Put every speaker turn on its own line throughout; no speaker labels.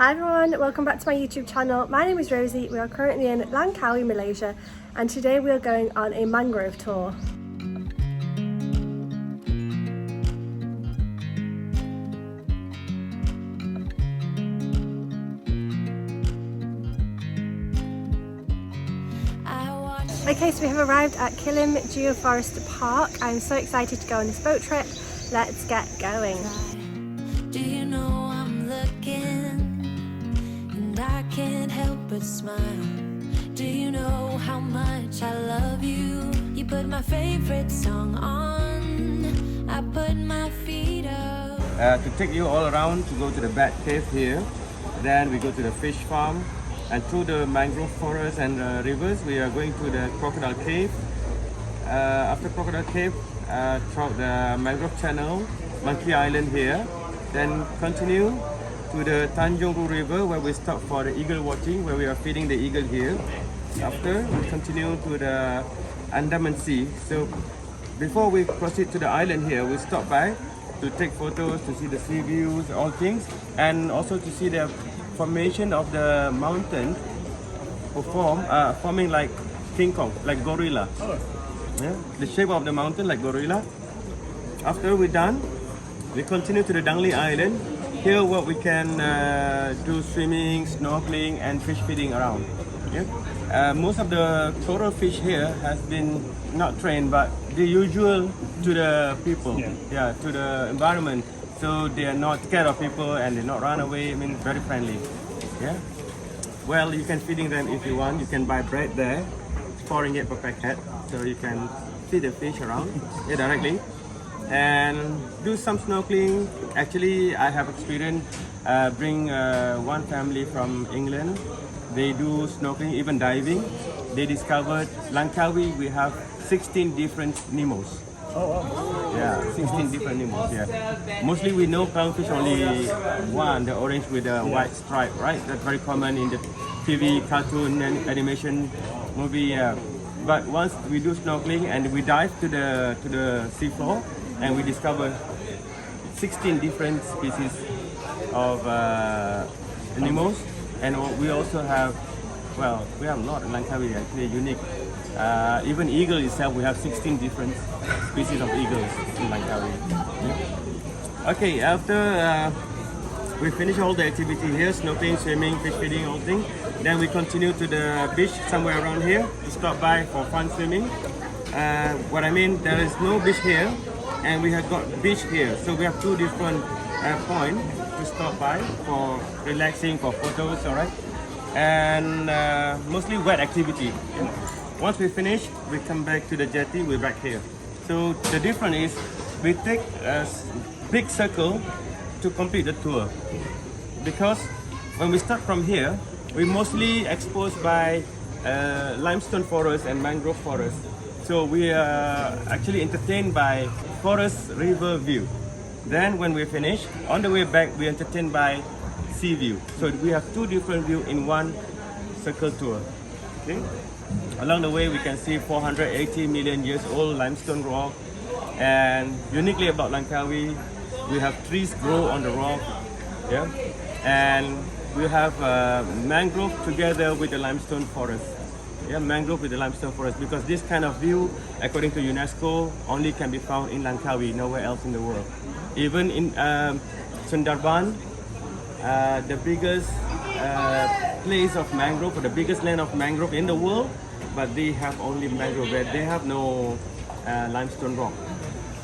Hi everyone, welcome back to my YouTube channel. My name is Rosie. We are currently in Langkawi, Malaysia, and today we are going on a mangrove tour. Okay, so we have arrived at Kilim Geoforest Park. I'm so excited to go on this boat trip. Let's get going.
Do you know I'm looking and I can't help but smile? Do you know how much I love you? You put my favorite song on, I put my feet up.
To take you all around, to go to the bat cave here, then we go to the fish farm, and through the mangrove forest and rivers, we are going to the crocodile cave. After crocodile cave, through the mangrove channel, Monkey Island here, then continue to the Tanjung Ru River where we stop for the eagle watching, where we are feeding the eagle here. After, we continue to the Andaman Sea. So before we proceed to the island here, we stop by to take photos, to see the sea views, all things, and also to see the formation of the mountain forming like King Kong, like gorilla. Yeah? The shape of the mountain like gorilla. After we're done, we continue to the Dangli Island. Here what we can do swimming, snorkeling and fish feeding around. Yeah? Most of the coral fish here has been not trained, but they're usual to the people, yeah, to the environment. So they are not scared of people and they not run away. I mean, very friendly. Yeah. Well, you can feeding them if you want. You can buy bread there, $4 ringgit per packet. So you can feed the fish around directly and do some snorkeling. Actually, I have experience. Bring one family from England. They do snorkeling, even diving. They discovered Langkawi. We have 16 different Nemos.
Oh wow.
Yeah, 16 different Nemos, yeah. Mostly we know clownfish only one, the orange with the white stripe, right? That's very common in the TV, cartoon and animation movie, yeah. But once we do snorkeling and we dive to the seafloor and we discover 16 different species of Nemos, and we also have, well, we have a lot in Langkawi, actually unique. Even eagle itself, we have 16 different species of eagles in Langkawi. Yeah. Okay, after we finish all the activity here, snorkeling, swimming, fish feeding, all things, then we continue to the beach somewhere around here to stop by for fun swimming. What I mean, there is no beach here, and we have got beach here. So we have two different points to stop by for relaxing, for photos, all right? And mostly wet activity. Once we finish, we come back to the jetty, we're back here. So the difference is, we take a big circle to complete the tour. Because when we start from here, we're mostly exposed by limestone forest and mangrove forest. So we are actually entertained by forest river view. Then when we finish, on the way back, we're entertained by sea view. So we have two different views in one circle tour. Okay? Along the way, we can see 480 million years old limestone rock. And uniquely about Langkawi, we have trees grow on the rock. Yeah? And we have mangrove together with the limestone forest. Yeah, mangrove with the limestone forest, because this kind of view, according to UNESCO, only can be found in Langkawi, nowhere else in the world. Even in Sundarban, the biggest place of mangrove, or the biggest land of mangrove in the world, but they have only mangrove there. They have no limestone rock.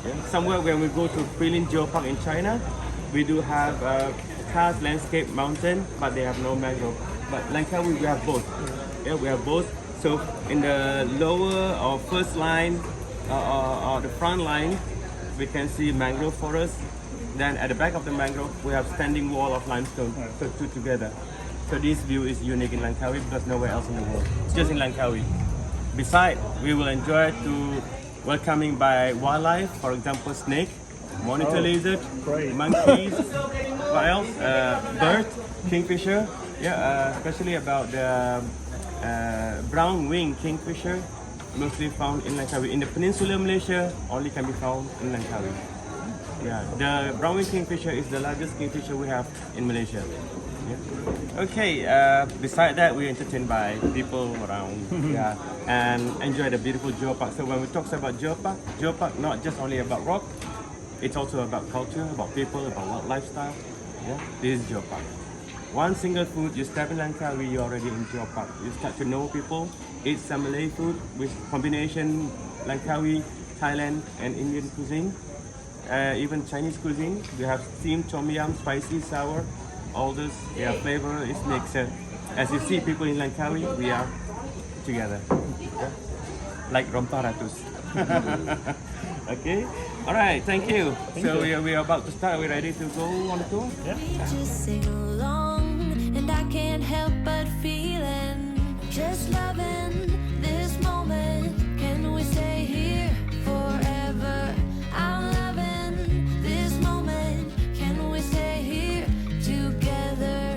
Yeah? Somewhere when we go to Guilin Geopark in China, we do have karst landscape mountain, but they have no mangrove. But Langkawi, we have both. Yeah, we have both. So in the lower or first line or the front line, we can see mangrove forest. Then at the back of the mangrove, we have standing wall of limestone, so two together. So this view is unique in Langkawi because nowhere else in the world, just in Langkawi. Besides, we will enjoy to welcoming by wildlife, for example, snake, monitor lizard, monkeys, what else? Bird, kingfisher. Yeah, especially about the brown wing kingfisher, mostly found in Langkawi. In the Peninsular Malaysia, only can be found in Langkawi. Yeah, the brown wing kingfisher is the largest kingfisher we have in Malaysia. Yeah. Okay, beside that, we're entertained by people around, yeah, and enjoy the beautiful geopark. So when we talk about geopark not just only about rock, it's also about culture, about people, about lifestyle. Yeah, this is geopark. One single food, you step in Langkawi, you're already in geopark. You start to know people, eat some Malay food with combination Langkawi, Thailand, and Indian cuisine. Even Chinese cuisine. We have steamed tom yum, spicy, sour. All this, yeah, flavor is mixed. As you see, people in Langkawi, we are together, yeah? Like Romparatus. Okay, all right, thank you. So we are about to start. Are we ready to go on the tour?
We just sing along, and I can't help but feeling, just loving this moment. Can we stay here forever? I'm loving this moment. Can we stay here together?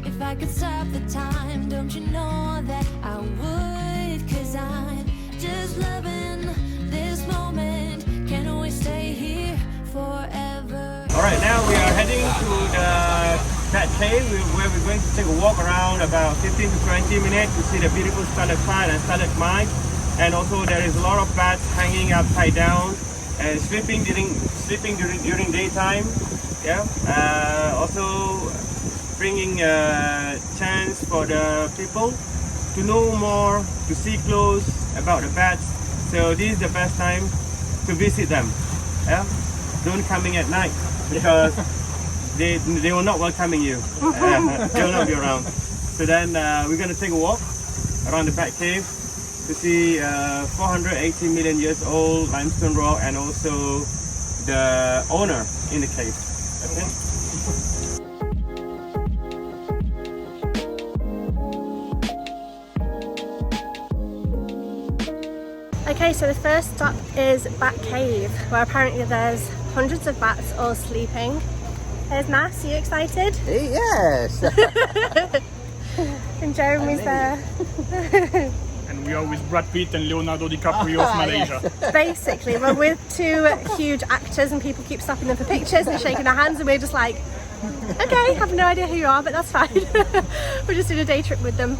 If I could stop the time, don't you know that I would? 'Cause I'm just loving this moment. Can we stay here forever?
All right, now we are heading to the Cat Cave, where we're going to take a walk around about 15 to 20 minutes to see the beautiful stalactite and stalagmite. And also there is a lot of bats hanging upside down and sleeping during daytime. Yeah. Also bringing a chance for the people to know more, to see close about the bats. So this is the best time to visit them. Yeah. Don't coming at night because they will not welcoming you. They will not be around. So then we're gonna take a walk around the Bat Cave to see 480 million years old limestone rock and also the owner in the cave. Okay.
Okay, so the first stop is Bat Cave, where apparently there's hundreds of bats all sleeping. There's Nas, are you excited?
Yes.
And Jeremy's there.
And we are with Brad Pitt and Leonardo DiCaprio of Malaysia.
Basically, we're with two huge actors and people keep stopping them for pictures and shaking their hands, and we're just like, okay, have no idea who you are, but that's fine. We're just doing a day trip with them.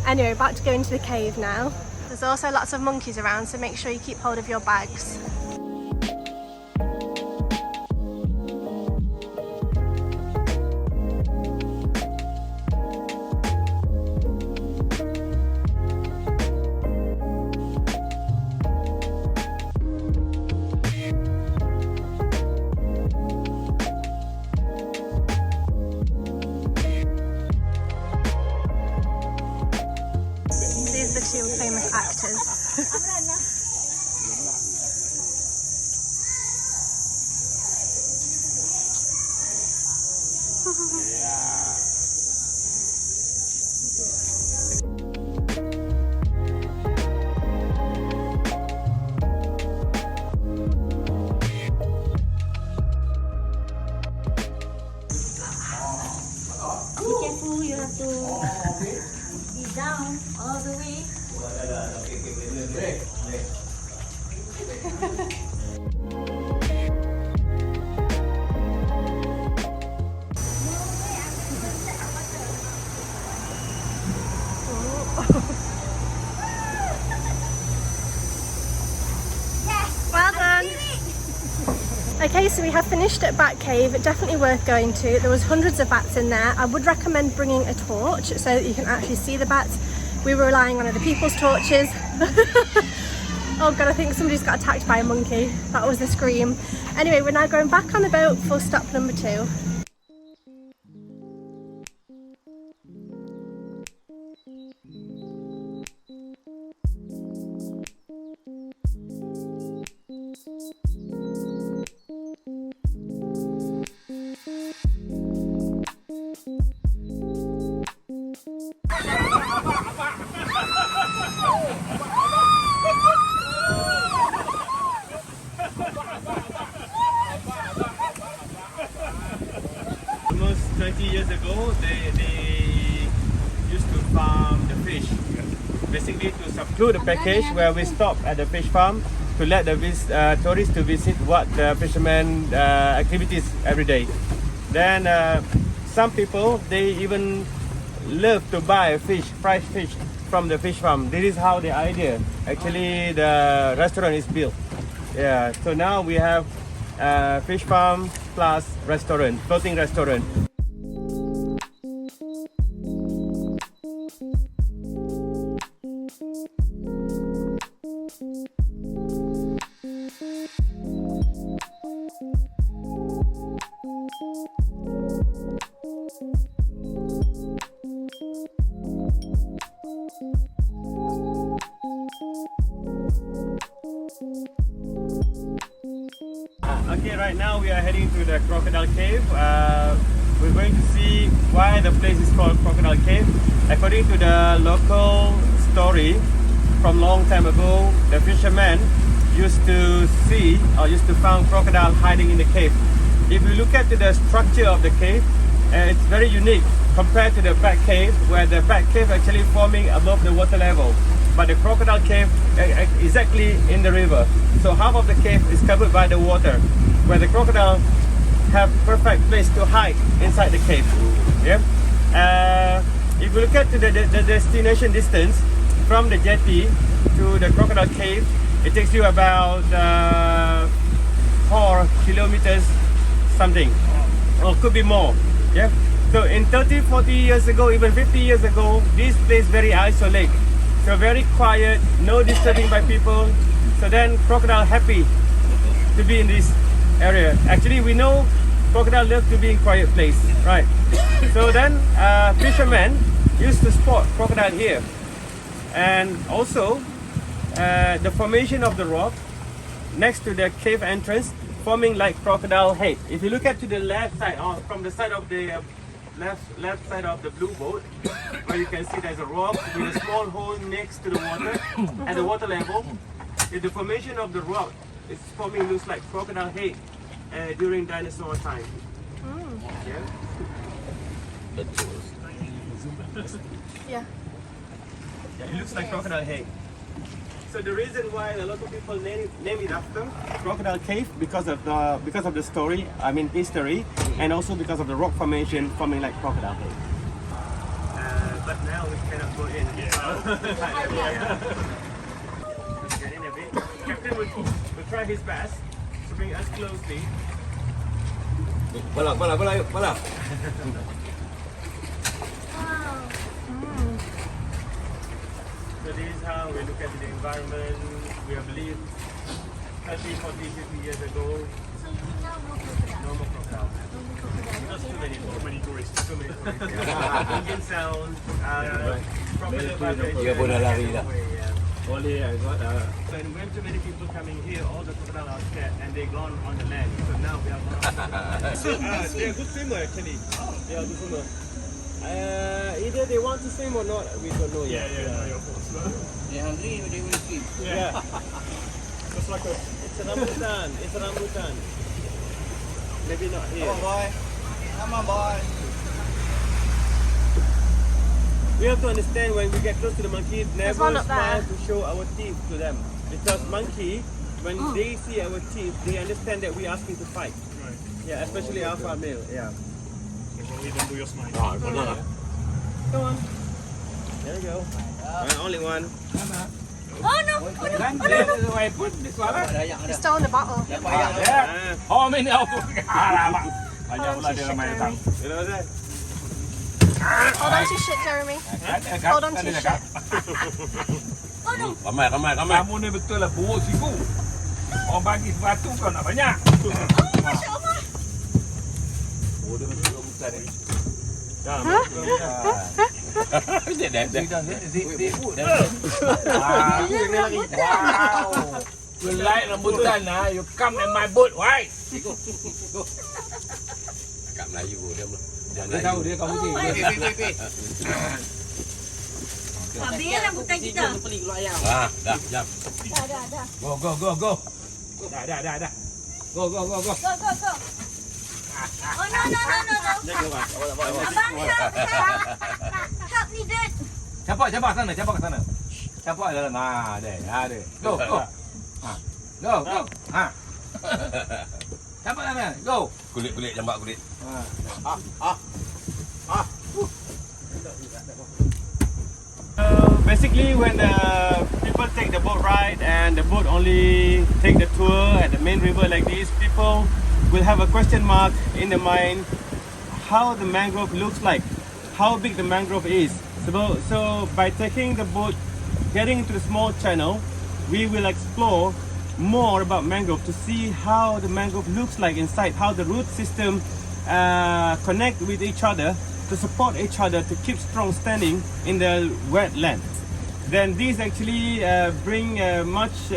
Anyway, about to go into the cave now. There's also lots of monkeys around, so make sure you keep hold of your bags. These are the two famous actors.
You have to be down all the way.
Well done! Okay, so we have finished at Bat Cave. Definitely worth going to. There was hundreds of bats in there. I would recommend bringing a torch so that you can actually see the bats. We were relying on other people's torches. Oh god, I think somebody's got attacked by a monkey. That was the scream. Anyway, we're now going back on the boat for stop number 2.
Almost 20 years ago, they used to farm the fish. Basically to conclude the package where we stop at the fish farm to let the tourists to visit what the fishermen activities every day. Then some people, they even love to buy fish, fresh fish from the fish farm. This is how the idea, actually the restaurant is built. Yeah, so now we have fish farm plus restaurant, floating restaurant. Okay, right now we are heading to the Crocodile Cave. We're going to see why the place is called Crocodile Cave. According to the local story, from long time ago, the fishermen used to see or used to find crocodile hiding in the cave. If you look at the structure of the cave, it's very unique compared to the back cave, where the back cave actually forming above the water level. But the crocodile cave is exactly in the river. So half of the cave is covered by the water, where the crocodile have perfect place to hide inside the cave. Yeah. If you look at the destination distance from the jetty to the crocodile cave, it takes you about 4 kilometers something, or could be more. Yeah. So in 30, 40 years ago, even 50 years ago, this place very isolated. So very quiet, no disturbing by people. So then crocodile happy to be in this area. Actually, we know crocodile love to be in quiet place, right? So then fishermen used to spot crocodile here. And also the formation of the rock next to the cave entrance forming like crocodile head. If you look at to the left side, or from the side of the left side of the blue boat, where you can see there's a rock with a small hole next to the water at the water level. The formation of the rock is forming looks like crocodile head during dinosaur time. Yeah.
Yeah.
Yeah, it looks like crocodile head. So the reason why a lot of people name it after Crocodile Cave because of the story, I mean history, and also because of the rock formation forming like crocodile head. But now we cannot go in. Let's get in a bit. Captain will try his best to bring us closely.
Bola.
So this is how we look at the environment. We have lived 30, 40, 50 years ago. No more crocodile. Because too many tourists. Too many tourists. Yeah. Engine sound. Crocodile vibration.
Dia pun dah lari dah.
Boleh, I got and when too many people coming here, all the crocodile are scared and they gone on the land. So now we have they are good swimmer actually. They are good swimmer. Either they want to swim or not, we don't know yet.
Yeah, of course.
They hungry, they will sleep.
Yeah.
Just like a
It's a rambutan. It's a rambutan. Maybe not here.
Come on, boy. Come on, boy.
We have to understand when we get close to the monkey,
There's
never
one up
smile
there.
to show our teeth to them. Because monkey, when they see our teeth, they understand that we're asking to fight.
right.
Yeah, especially alpha male. Yeah.
So don't do your smile.
Go on. There you go. Only one.
Oh no! He stole the bottle.
Oh, main dia apa?
Banyak pula dia ramai datang.
You know that?
Hold on to shit, Jeremy. Hold on to your shit.
Ramai.
Kamu ni betul lah buruk siku. Orang bagi sepatu kau nak banyak.
Masya Allah.
Oh, dia mesti bukan ni. Wow. You like rambutan lah. You come in my boat, right? Cakap Melayu dia tahu dia kamu ni.
Habis rambutan kita.
Dah, jap.
Dah.
Go.
Dah.
Go.
Go. Oh no. Abang help needed.
Capak sana. Capak dalam. Ada. Go. Go. Ha. Capak sana. Go. Kulit jambak kulit.
Basically, when people take the boat ride and the boat only take the tour at the main river like this, people will have a question mark in their mind how the mangrove looks like, how big the mangrove is. So by taking the boat, getting into the small channel, we will explore more about mangrove to see how the mangrove looks like inside, how the root system connect with each other to support each other to keep strong standing in the wetland. Then these actually bring much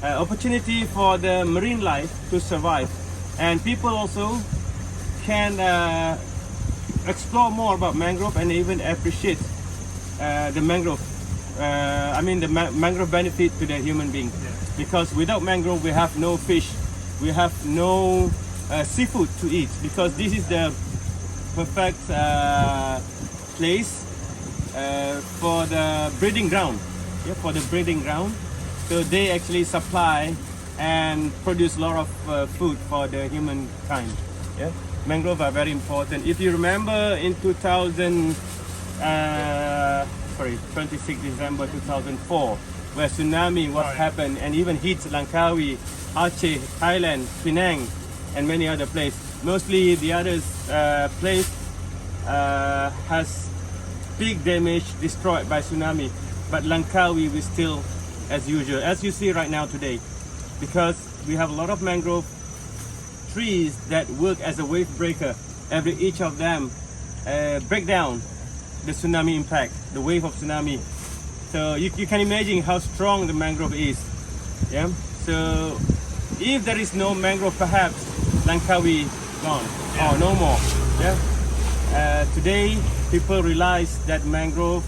opportunity for the marine life to survive, and people also can explore more about mangrove and even appreciate the mangrove. The mangrove benefit to the human being, because without mangrove we have no fish, we have no seafood to eat, because this is the perfect place for the breeding ground. For the breeding ground, so they actually supply and produce a lot of food for the humankind. Mangrove are very important. If you remember in 26 December 2004, where tsunami was happened and even hit Langkawi, Aceh, Thailand, Chenang, and many other places. Mostly the others place has big damage destroyed by tsunami, but Langkawi we still as usual, as you see right now today, because we have a lot of mangrove trees that work as a wave breaker. Each of them break down the tsunami impact, the wave of tsunami. So you can imagine how strong the mangrove is. So if there is no mangrove, perhaps Langkawi gone or no more. Today people realize that mangrove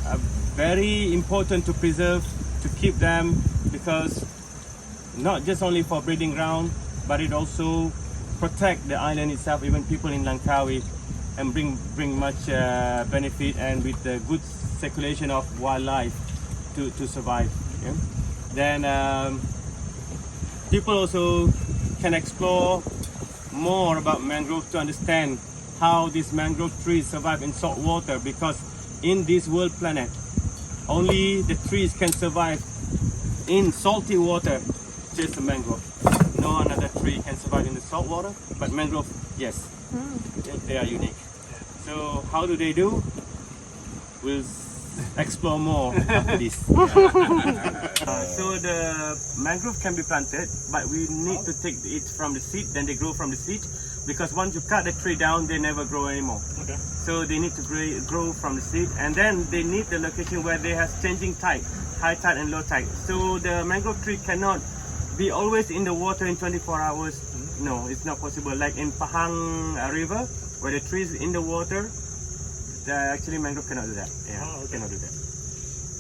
are very important to preserve, to keep them, because not just only for breeding ground, but it also protect the island itself, even people in Langkawi, and bring much benefit, and with the good circulation of wildlife to survive. Then people also can explore more about mangrove to understand how these mangrove trees survive in salt water, because in this world planet only the trees can survive in salty water, just the mangrove. No another tree can survive in the salt water, but mangrove, yes. They are unique. So how do they do? We'll explore more after this. So the mangrove can be planted, but we need to take it from the seed, then they grow from the seed, because once you cut the tree down, they never grow anymore. So they need to grow from the seed, and then they need the location where they have changing tide, high tide and low tide. So the mangrove tree cannot be always in the water in 24 hours. No, it's not possible. Like in Pahang River, where the tree is in the water, actually mangrove cannot do that. Cannot do that.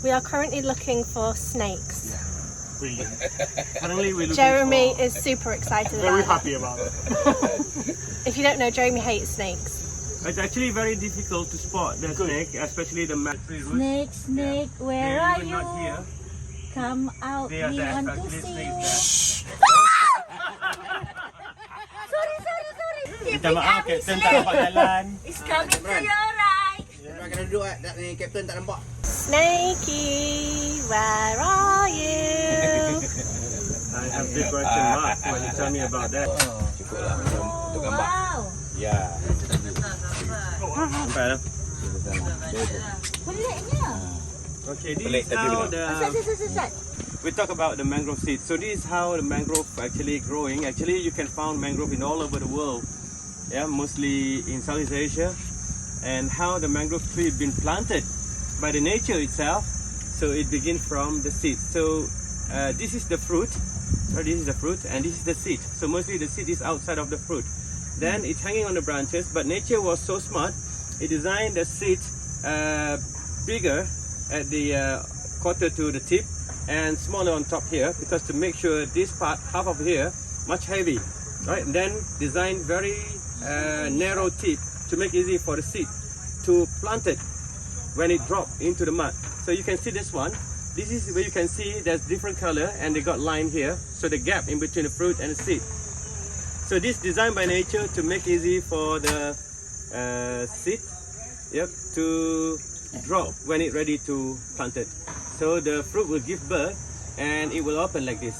We are currently looking for snakes.
Currently we're looking
Jeremy
for...
is super excited
Very
about
happy about it.
If you don't know, Jeremy hates snakes.
It's actually very difficult to spot the snake, especially the tree roots.
Snake, where
They're
are
even
you?
not here.
Come out,
They are
we
there,
want to
actually
see
snakes
you.
there.
Sorry.
Minta maaf, Captain tak nampak jalan.
It's coming to your right.
Orang kena duduk tak ni kapten tak nampak.
Snakey, where are you?
I have big question mark when you tell me about that.
Cukup lah untuk gambar.
Wow.
Ya.
Nampak dah?
Peliknya.
Okay, this is how
Sat.
we talk about the mangrove seeds. So this is how the mangrove actually growing. Actually, you can find mangrove in all over the world. Mostly in Southeast Asia. And how the mangrove tree been planted by the nature itself. So it begins from the seed. So this is the fruit. This is the fruit, and this is the seed. So mostly the seed is outside of the fruit. Then it's hanging on the branches. But nature was so smart. It designed the seed bigger at the quarter to the tip, and smaller on top here, because to make sure this part, half of here, much heavy, right? And then design very narrow tip to make easy for the seed to plant it when it drop into the mud. So you can see this one. This is where you can see there's different color, and they got line here, so the gap in between the fruit and the seed. So this designed by nature to make easy for the seed Yep, to drop when it's ready to plant it. So the fruit will give birth and it will open like this,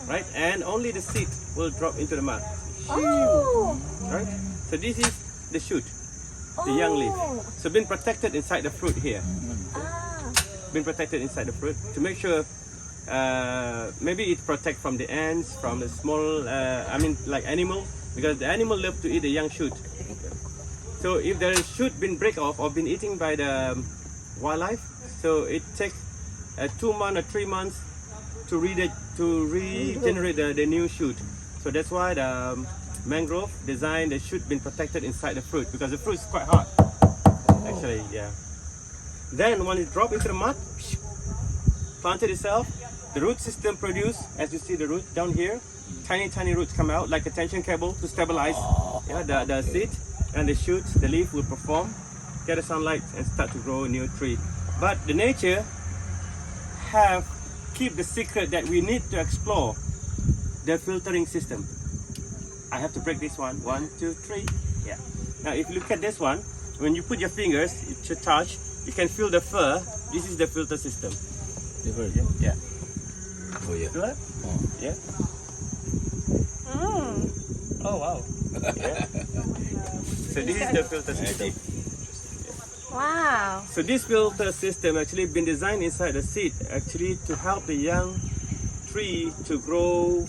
right? And only the seed will drop into the mud,
Oh.
right? So this is the shoot, the young leaf. So been protected inside the fruit here. Been protected inside the fruit to make sure maybe it protect from the ants, from the small, like animal, because the animal love to eat the young shoot. So if the shoot been break off or been eaten by the wildlife, so it takes 2 months or 3 months to regenerate the new shoot. So that's why the mangrove design the shoot been protected inside the fruit, because the fruit is quite hard. Actually, yeah. Then when it drop into the mud, planted itself, the root system produce, as you see the root down here, tiny roots come out like a tension cable to stabilize the seed, and the shoots, the leaf will perform, get the sunlight and start to grow a new tree. But the nature have keep the secret that we need to explore, the filtering system. I have to break this one. 1, 2, 3. Yeah. Now if you look at this one, when you put your fingers, it should touch, you can feel the fur. This is the filter system. Yeah.
Oh yeah.
Feel that? Yeah. Oh wow. Yeah. So this is the filter system.
Wow.
So this filter system actually been designed inside the seed actually to help the young tree to grow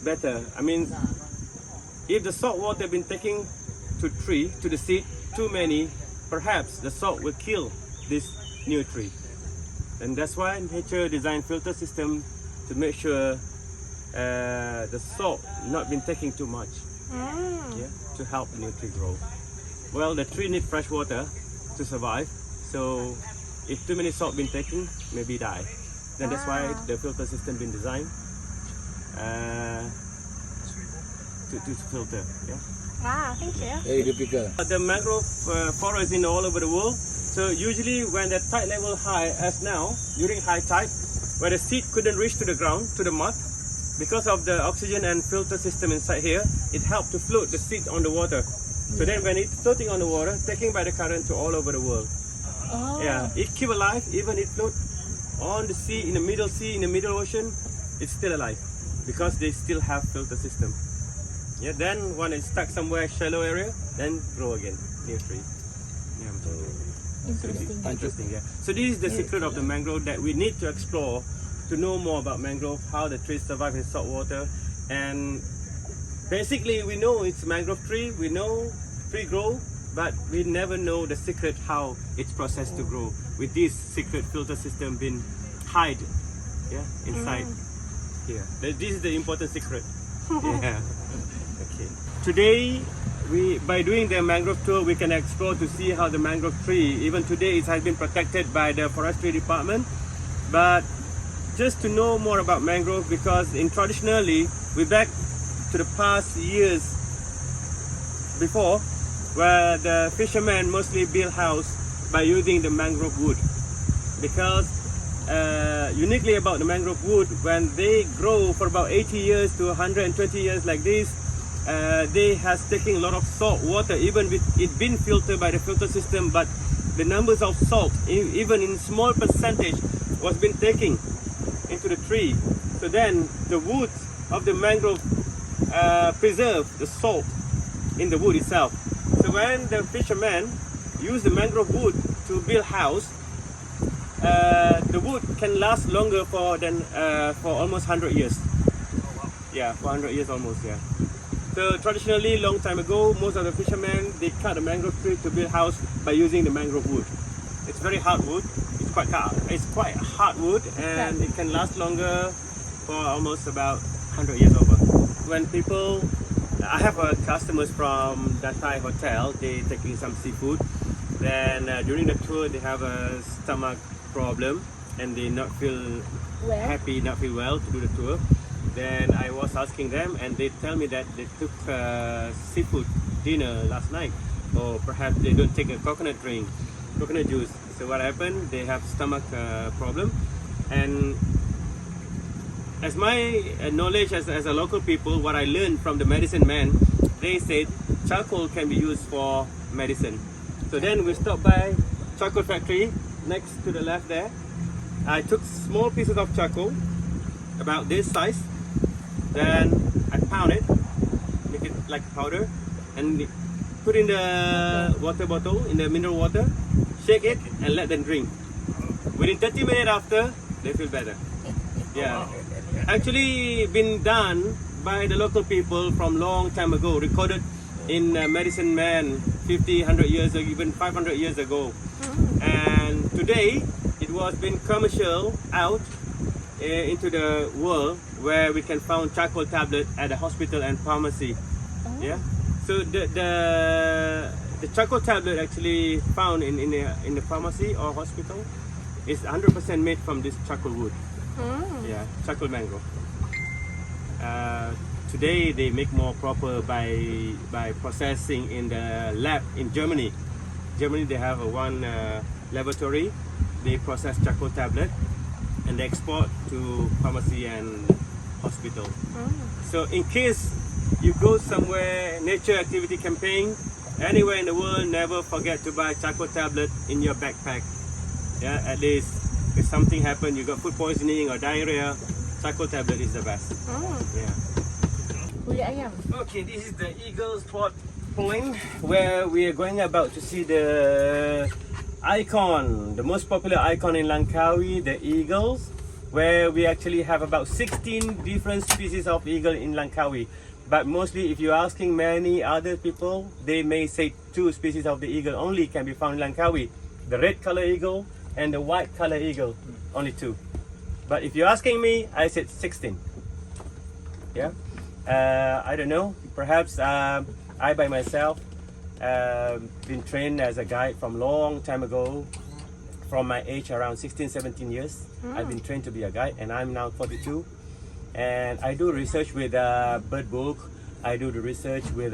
better. I mean, if the salt water been taken to the seed too many, perhaps the salt will kill this new tree. And that's why nature designed filter system to make sure the salt not been taking too much, to help the new tree grow. Well, the tree need fresh water to survive, so if too many salt been taken, maybe die. Then that's why the filter system been designed to filter. Yeah.
Wow, thank you.
Very difficult.
The mangrove forest in all over the world. So usually when the tide level high, as now during high tide, where the seed couldn't reach to the ground, to the mud, because of the oxygen and filter system inside here, it helped to float the seed on the water. So then when it's floating on the water, taken by the current to all over the world. Yeah, it keep alive, even it float on the sea, in the middle ocean, it's still alive because they still have filter system. Yeah, then when it's stuck somewhere shallow area, then grow again, new tree. Yeah. Interesting, yeah. So this is the secret of the mangrove that we need to explore to know more about mangrove, how the trees survive in salt water. And basically we know it's a mangrove tree, we know tree grow, but we never know the secret how it's processed to grow. With this secret filter system being hide, inside here. This is the important secret. Yeah. Okay. Today, by doing the mangrove tour, we can explore to see how the mangrove tree, even today it has been protected by the forestry department. But just to know more about mangrove, because traditionally, we back to the past years before, where the fishermen mostly build house by using the mangrove wood. Because uniquely about the mangrove wood, when they grow for about 80 years to 120 years like this, they has taken a lot of salt water, even with it been filtered by the filter system, but the numbers of salt, even in small percentage, was been taken into the tree. So then the wood of the mangrove preserve the salt in the wood itself. So when the fishermen use the mangrove wood to build house, the wood can last longer for almost 100 years. Yeah, for 100 years almost, yeah. So traditionally, long time ago, most of the fishermen, they cut the mangrove tree to build house by using the mangrove wood. It's very hard wood. It's quite hard wood, and it can last longer for almost about 100 years over. When people, I have customers from that Thai hotel, they taking some seafood. Then during the tour, they have a stomach problem, and they not feel happy, not feel well to do the tour. Then I was asking them, and they tell me that they took seafood dinner last night, or perhaps they don't take a coconut juice. So what happened? They have stomach problem, and as my knowledge as a local people, what I learned from the medicine man, they said charcoal can be used for medicine. So then we stopped by charcoal factory next to the left there. I took small pieces of charcoal, about this size. Then I pound it, make it like powder, and put in the water bottle, in the mineral water, shake it, and let them drink. Within 30 minutes after, they feel better. Yeah. Actually been done by the local people from long time ago, recorded in Medicine Man 50, 100 years or even 500 years ago. And today, it was been commercial out into the world where we can find charcoal tablet at the hospital and pharmacy. Yeah. So the charcoal tablet actually found in the pharmacy or hospital is 100% made from this charcoal wood. Yeah, charcoal mangrove. Today they make more proper by processing in the lab in Germany. Germany they have one laboratory. They process charcoal tablet and they export to pharmacy and hospital. So in case you go somewhere, nature activity campaign, anywhere in the world, never forget to buy charcoal tablet in your backpack. Yeah, at least if something happened, you got food poisoning or diarrhea, charcoal tablet is the best. Yeah. Okay, this is the Eagle Spot Point where we are going about to see the icon, the most popular icon in Langkawi, the eagles, where we actually have about 16 different species of eagle in Langkawi. But mostly if you're asking many other people, they may say 2 species of the eagle only can be found in Langkawi. The red color eagle and the white color eagle, only 2. But if you're asking me, I said 16. Yeah, I don't know, perhaps I by myself been trained as a guide from long time ago, from my age around 16, 17 years. I've been trained to be a guide and I'm now 42. And I do research with bird book. I do the research with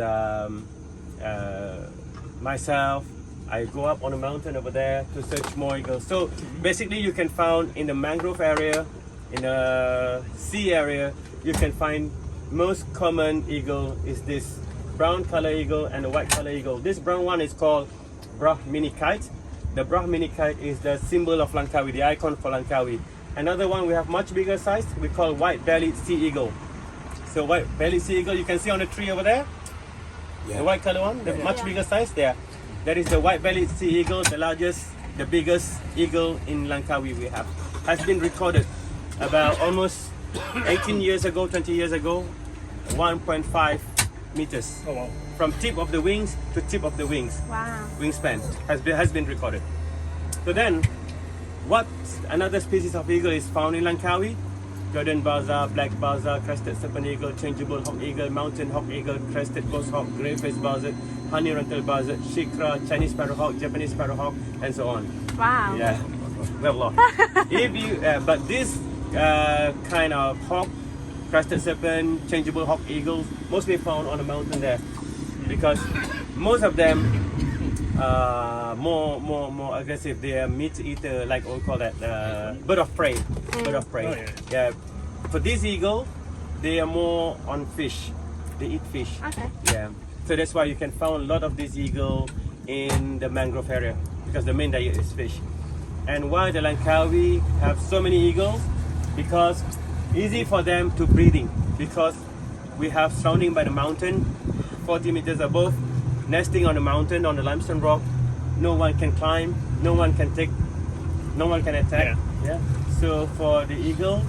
myself. I go up on a mountain over there to search more eagles. So basically you can find in the mangrove area, in the sea area, you can find most common eagle is this brown color eagle and the white color eagle. This brown one is called Brahmini kite. The Brahmini kite is the symbol of Langkawi, the icon for Langkawi. Another one we have much bigger size, we call white-bellied sea eagle. So white-bellied sea eagle, you can see on the tree over there, the white color one, the much bigger size there. That is the white-bellied sea eagle, the largest, the biggest eagle in Langkawi we have. Has been recorded about almost 18 years ago, 20 years ago, 1.5 meters.
Oh wow.
From tip of the wings to tip of the wings.
Wow.
Wingspan has been recorded. So then, what another species of eagle is found in Langkawi? Jordan baza, black baza, crested serpent eagle, changeable hawk eagle, mountain hawk eagle, crested ghost hawk, grey-faced buzzard, honey rental buzzard, shikra, Chinese sparrowhawk, Japanese sparrowhawk, and so on.
Wow.
Yeah, we have a lot. If you, but this kind of hawk, crested serpent, changeable hawk eagles, mostly found on the mountain there, because most of them more aggressive. They are meat eater, like we call that bird of prey. Bird of prey.
Oh, yeah.
Yeah. For this eagle, they are more on fish. They eat fish.
Okay.
Yeah. So that's why you can find a lot of this eagle in the mangrove area, because the main diet is fish. And why the Langkawi have so many eagles? Because easy for them to breeding, because we have surrounding by the mountain, 40 meters above, nesting on the mountain on the limestone rock. No one can climb, no one can attack. Yeah. So for the eagles,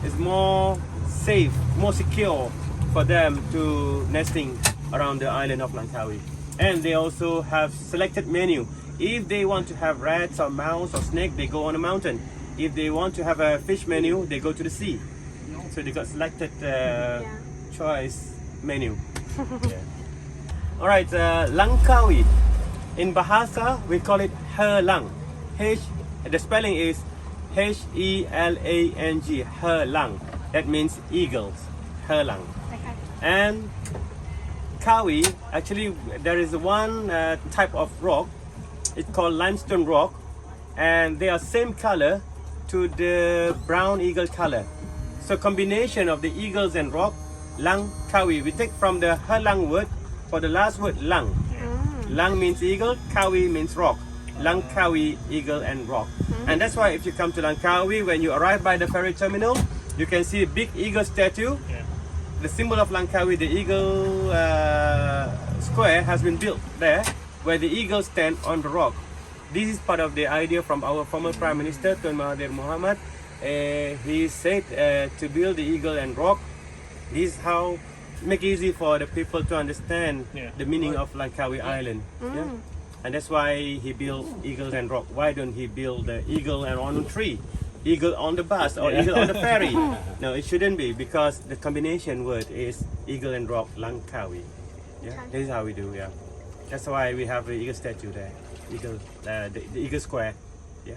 it's more safe, more secure for them to nesting around the island of Langkawi. And they also have selected menu. If they want to have rats or mouse or snake, they go on a mountain. If they want to have a fish menu, they go to the sea. So they got selected choice menu. Yeah. All right, Langkawi. In Bahasa, we call it Herlang. The spelling is Helang. Herlang. That means eagles. Herlang.
Okay.
And Kawi, actually, there is one type of rock. It's called limestone rock, and they are same color to the brown eagle color. So combination of the eagles and rock, Langkawi. We take from the Herlang word for the last word Lang. Lang means eagle, Kawi means rock. Langkawi, eagle and rock. And that's why if you come to Langkawi, when you arrive by the ferry terminal, you can see a big eagle statue. The symbol of Langkawi, the eagle square, has been built there, where the eagle stand on the rock. This is part of the idea from our former Prime Minister, Tun Mahathir Mohamad. He said to build the eagle and rock. This is how make easy for the people to understand the meaning of Langkawi Island. Yeah? And that's why he built eagles and rock. Why don't he build the eagle and on a tree? Eagle on the bus or eagle on the ferry? No, it shouldn't be, because the combination word is eagle and rock, Langkawi. Yeah, this is how we do. Yeah, that's why we have the eagle statue there, eagle, the eagle square. Yeah.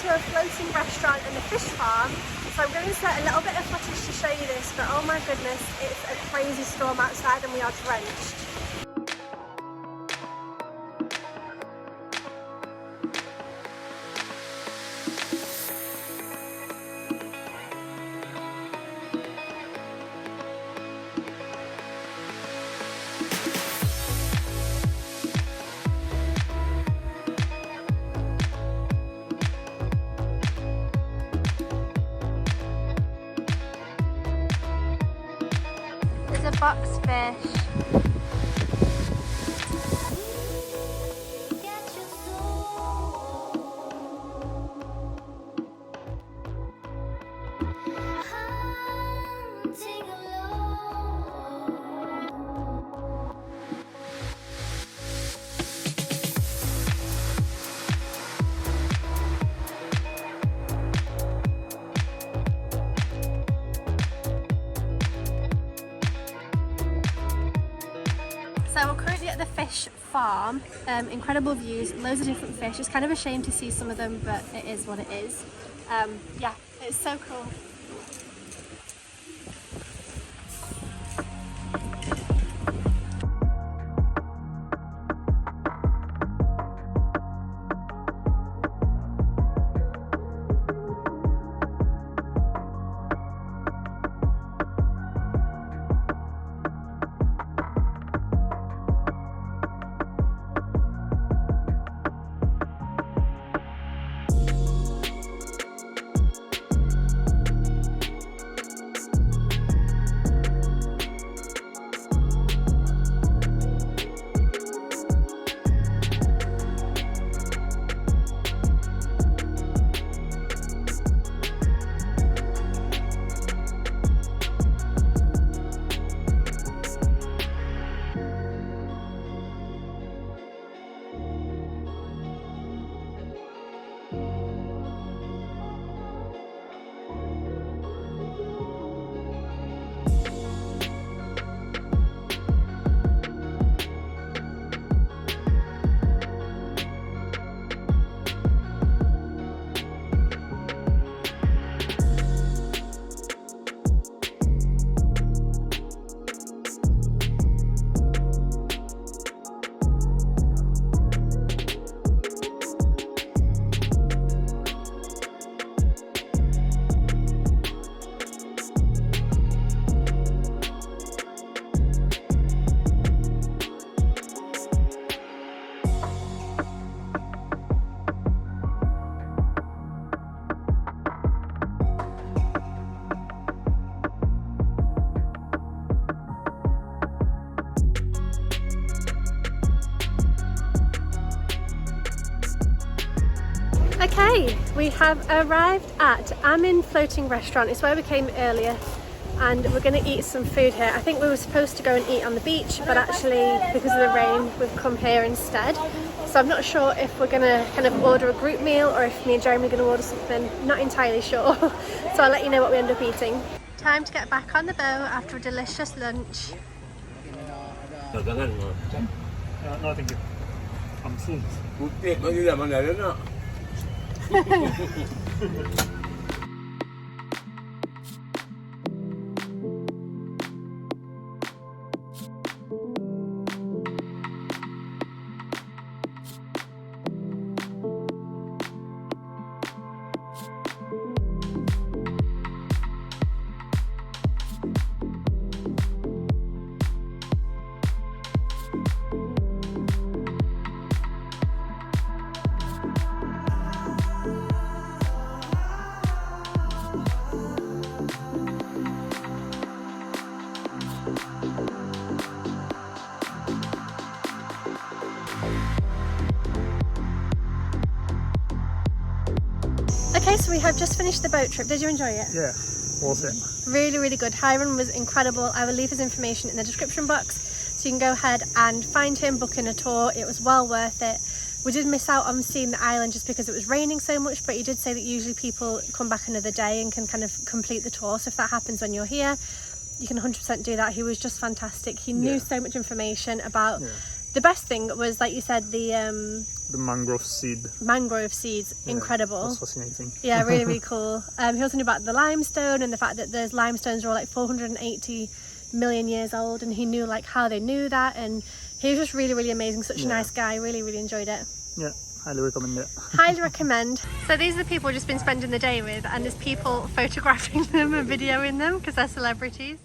To a floating restaurant and a fish farm, so I'm going to insert a little bit of footage to show you this, but oh my goodness, it's a crazy storm outside and we are drenched. There's a box fish. So we're currently at the fish farm, incredible views, loads of different fish. It's kind of a shame to see some of them, but it is what it is. Yeah, it's so cool. Okay, we have arrived at Amin Floating Restaurant. It's where we came earlier and we're going to eat some food here. I think we were supposed to go and eat on the beach, but actually because of the rain we've come here instead. So I'm not sure if we're gonna kind of order a group meal or if me and Jeremy are gonna order something. Not entirely sure. So I'll let you know what we end up eating. Time to get back on the boat after a delicious lunch.
No, thank you. I'm full.
Putih kau juga mana ada nak?
Okay, so we have just finished the boat trip. Did you enjoy it?
Yeah, worth it.
Really, really good. Hairun was incredible. I will leave his information in the description box so you can go ahead and find him, book in a tour. It was well worth it. We did miss out on seeing the island just because it was raining so much, but he did say that usually people come back another day and can kind of complete the tour. So if that happens when you're here, you can 100% do that. He was just fantastic. He knew so much information about... The best thing was, like you said, the
mangrove seed.
Mangrove seeds, incredible.
That's fascinating.
Yeah, really, really cool. He also knew about the limestone and the fact that those limestones are all like 480 million years old, and he knew like how they knew that, and he was just really, really amazing. Such a nice guy. Really, really enjoyed it.
Yeah, highly recommend it.
Highly recommend. So these are the people we've just been spending the day with, and there's people photographing them and videoing them because they're celebrities.